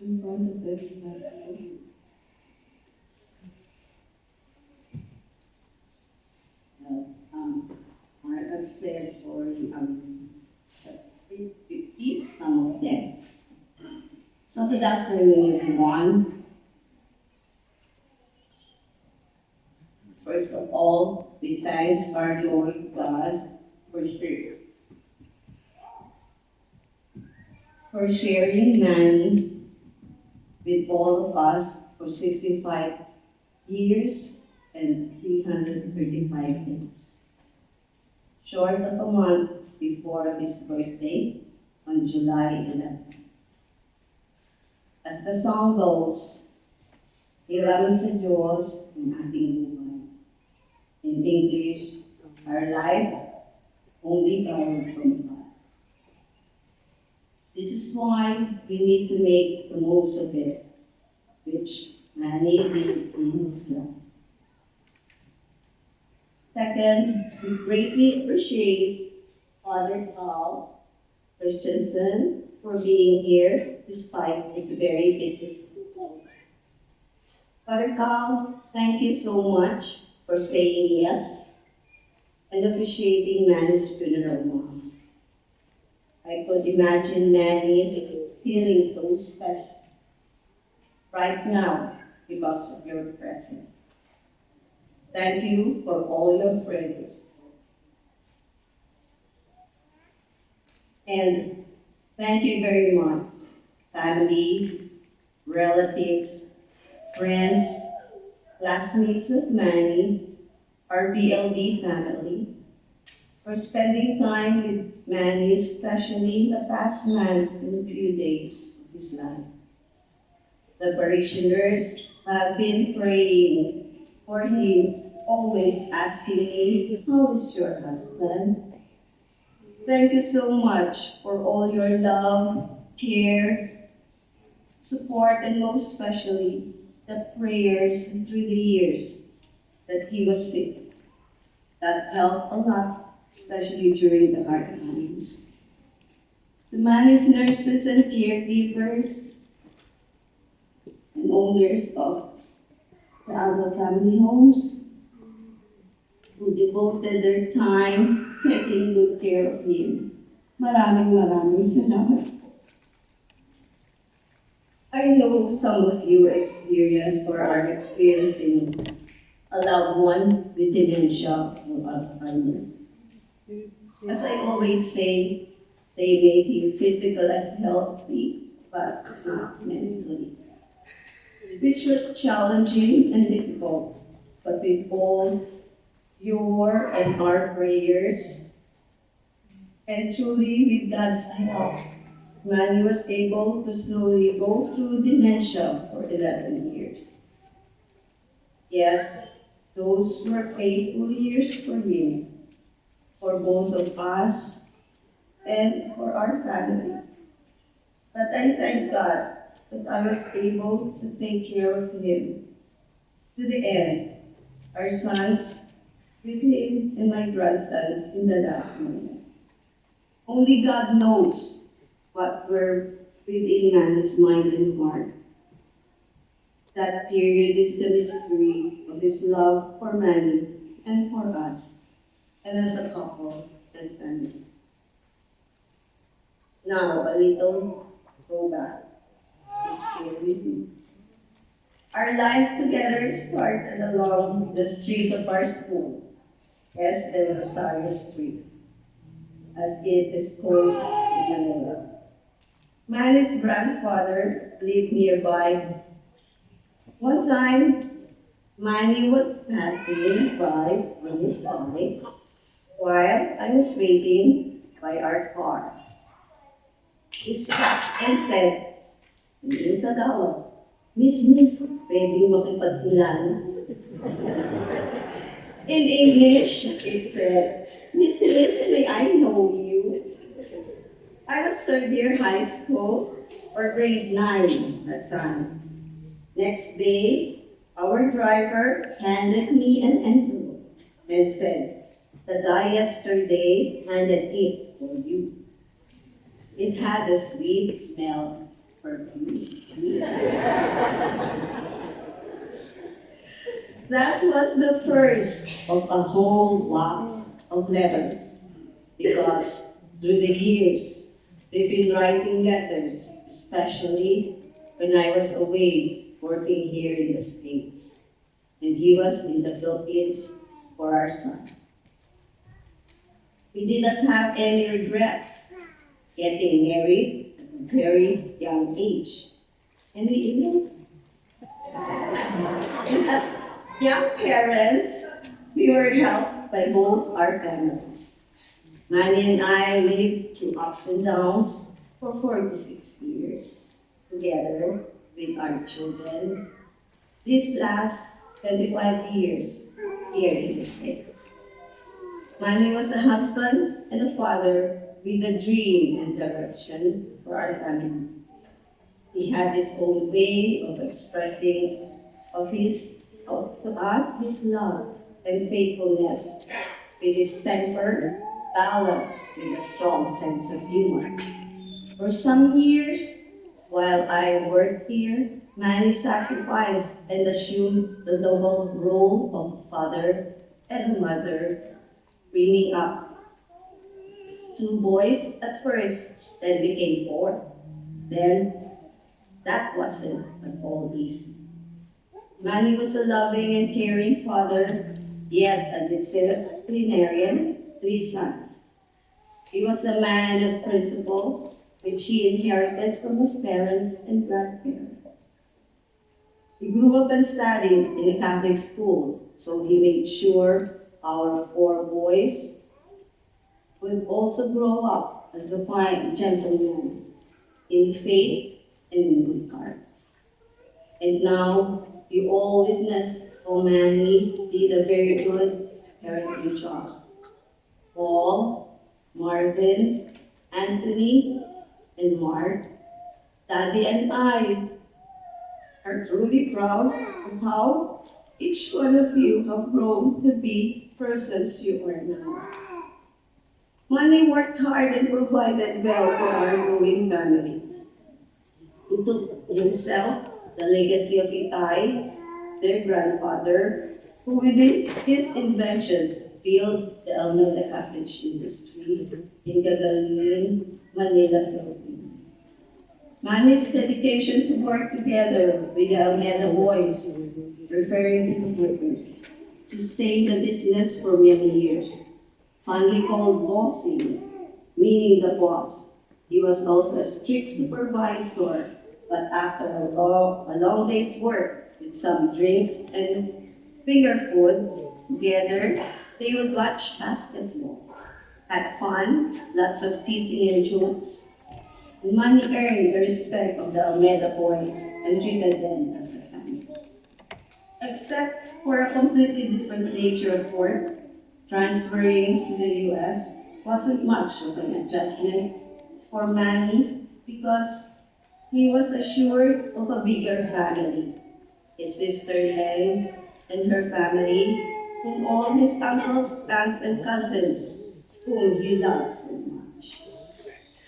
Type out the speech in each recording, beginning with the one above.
in front of everybody. Well, I've said for repeat some of them. So good afternoon, everyone. First of all, we thank our Lord God for sharing Manny with all of us for 65 years and 335 days. Short of a month before his birthday on July 11th. As the song goes, Hiram sa Diyos ang ating buhay. In English, our life only borrowed from God. This is why we need to make the most of it, which Manny did in his life. Second, we greatly appreciate Father Carl Christensen for being here despite his very busy schedule. Father Carl, thank you so much for saying yes and officiating Manny's funeral mass. I could imagine Manny's feeling so special right now because of your presence. Thank you for all your prayers. And thank you very much, family, relatives, friends, classmates of Manny, our BLD family, for spending time with Manny, especially in the past month and few days of his life. The parishioners have been praying for him, always asking me, "How is your husband?" Thank you so much for all your love, care, support, and most especially the prayers through the years that he was sick. That helped a lot, especially during the hard times. To Manny's nurses and caregivers and owners of the other family homes who devoted their time taking good care of him. Maraming salamat. I know some of you experienced or are experiencing a loved one with dementia or Alzheimer's. As I always say, they may be physically healthy, but not mentally, which was challenging and difficult. But with all your and our prayers, and truly with God's help, Manny was able to slowly go through dementia for 11 years. Yes, those were painful years for him, for both of us, and for our family. But I thank God that I was able to take care of him to the end. Our sons with him and my grandsons in the last moment. Only God knows what were within Manny's mind and heart. That period is the mystery of his love for Manny and for us, and as a couple and family. Now, a little throwback. Please stay with me. Our life together started along the street of our school, S. Del Rosario Street, as it is called in Manila. Manny's grandfather lived nearby. One time, Manny was passing by on his bike while I was waiting by our car. He stopped and said, in Tagalog, Miss, pwedeng makipagkilala. In English, it said, Miss, may I know you? I was third year high school or grade 9 at that time. Next day, our driver handed me an envelope and said, the guy yesterday handed it for you. It had a sweet smell perfume. That was the first of a whole box of letters, because through the years, we've been writing letters, especially when I was away working here in the States, and he was in the Philippines for our son. We did not have any regrets getting married at a very young age. And we even, and as young parents, we were helped by both our families. Manny and I lived through ups and downs for 46 years, together with our children. These last 25 years here in the States. Manny was a husband and a father with a dream and direction for our family. He had his own way of expressing to us his love and faithfulness, with his temper balanced with a strong sense of humor. For some years, while I worked here, Manny sacrificed and assumed the double role of a father and a mother, bringing up 2 boys at first, then became 4. Then, that wasn't at all easy. Manny was a loving and caring father, yet a disciplinarian to his sons. He was a man of principle, which he inherited from his parents and grandparents. He grew up and studied in a Catholic school, so he made sure our 4 boys would also grow up as a fine gentleman in faith and in good character. And now, you all witnessed how Manny did a very good parenting job. Paul, Marvin, Anthony, and Mark, Daddy and I are truly proud of how each one of you have grown to be persons you are now. Manny worked hard and provided well for our growing family. He took himself the legacy of Itay, their grandfather, who with his inventions built the Almeda cottage industry in Gagaling, Manila, Philippines. Manny's dedication to work together with the Almeda boys, referring to the workers, sustained the business for many years. Fondly called bossing, meaning the boss. He was also a strict supervisor, but after a long day's work with some drinks and finger food together, they would watch basketball, had fun, lots of teasing and jokes. Manny earned the respect of the Almeda boys and treated them as a family. Except for a completely different nature of work, transferring to the US wasn't much of an adjustment for Manny because he was assured of a bigger family. His sister Helen and her family, and all his uncles, aunts, and cousins, whom he loved so much.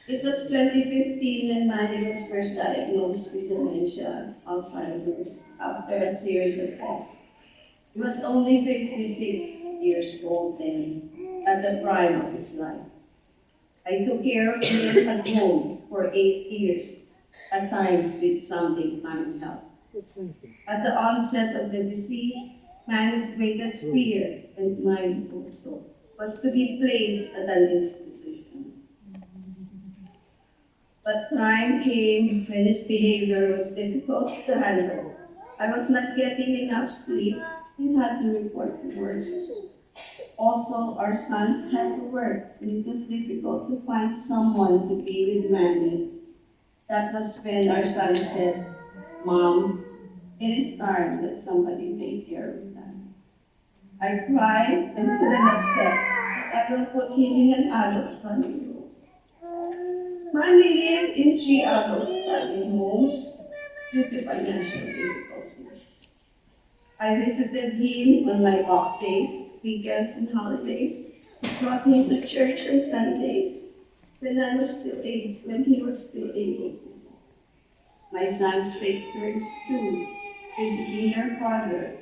It was 2015 when Manny was first diagnosed with dementia, Alzheimer's, after a series of tests. He was only 56 years old then, at the prime of his life. I took care of him at home for 8 years, at times with some big-time help. At the onset of the disease, Manny's greatest fear, and mine also, was to be placed at an institution. But time came when his behavior was difficult to handle. I was not getting enough sleep and had to report to work. Also, our sons had to work, and it was difficult to find someone to be with Manny. That was when our son said, "Mom, it is time that somebody take care of them." I cried and couldn't accept that I will put him in an adult family room. Manny lived in 3 adult family homes due to financial difficulties. I visited him on my off days, weekends, and holidays. Brought him to church on Sundays when he was still able to. My sons take turns too, visiting their father.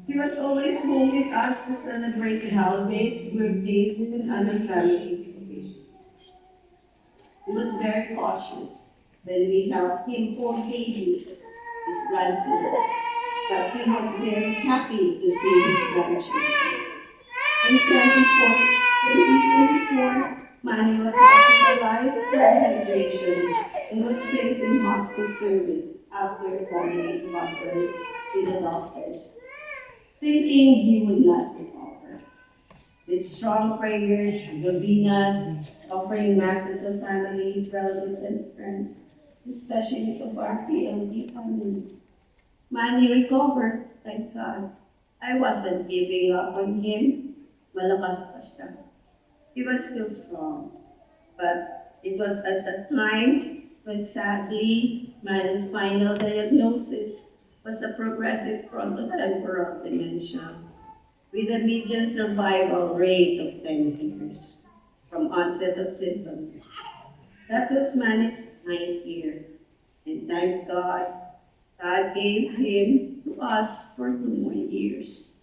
He was always home with us to celebrate the holidays, birthdays, and other family occasions. He was very cautious when we helped him hold babies, his grandson, but he was very happy to see his grandchildren. In 2024, Manny was hospitalized for dehydration and was placed in hospice service after following conference with the doctors, thinking he would not recover. With strong prayers, novenas, offering masses of family, relatives, and friends, especially of our PLD family, Manny recovered, thank God. I wasn't giving up on him. Malakas pa siya. He was still strong. But it was at that time when sadly, Manny's final diagnosis was a progressive frontotemporal dementia with a median survival rate of 10 years from onset of symptoms. That was Manny's ninth year. And thank God, God gave him to us for 2 more years.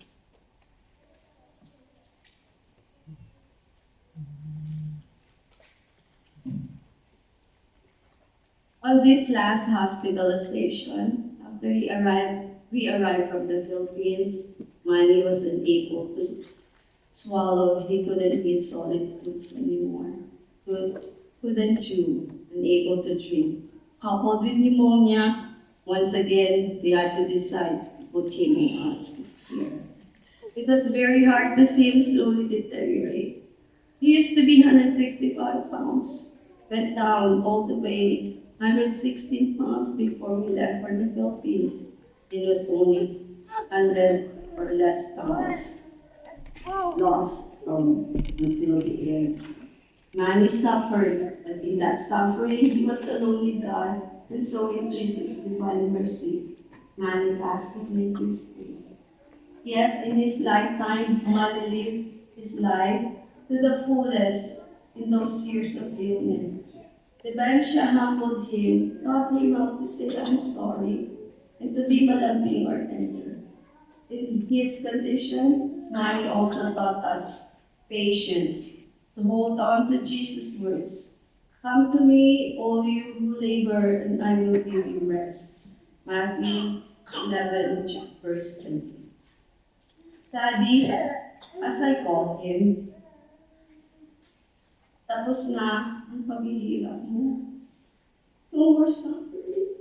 On this last hospitalization, after we arrived from the Philippines, Manny was unable to swallow. He couldn't eat solid foods anymore. Couldn't chew, unable to drink. Coupled with pneumonia, once again, we had to decide to put him in hospice care. It was very hard to see him slowly deteriorate. He used to be 165 pounds, went down all the way 116 pounds before we left for the Philippines. It was only 100 or less pounds lost from until the end. Manny suffered, but in that suffering, he was alone with God, and so in Jesus' divine mercy, Manny passed into history. Yes, in his lifetime, Manny lived his life to the fullest in those years of illness. Dementia humbled him, taught him how to say, "I'm sorry," and to be malambing or tender. In his condition, Mary also taught us patience, to hold on to Jesus' words. "Come to me, all you who labor, and I will give you rest." Matthew 11, verse 20. Daddy, as I call him, tapos na ang paghihirap mo. No more suffering.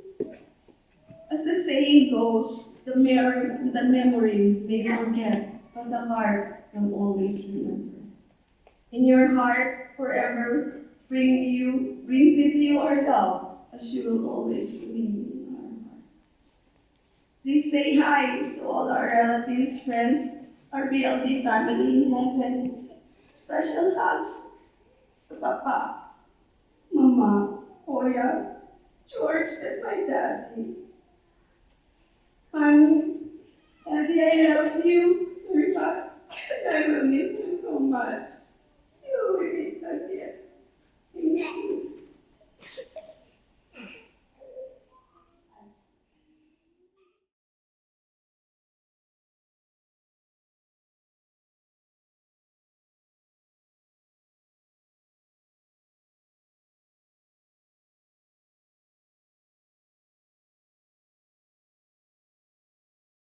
As the saying goes, the memory may forget, but the heart will always remember. In your heart, forever, bring with you our love, as you will always bring in our heart. Please say hi to all our relatives, friends, our BLD family in heaven. Special hugs to Papa, Mama, Kuya, George, and my daddy. Honey, Daddy, I love you very much, and I will miss you so much. You will meet again. Thank you.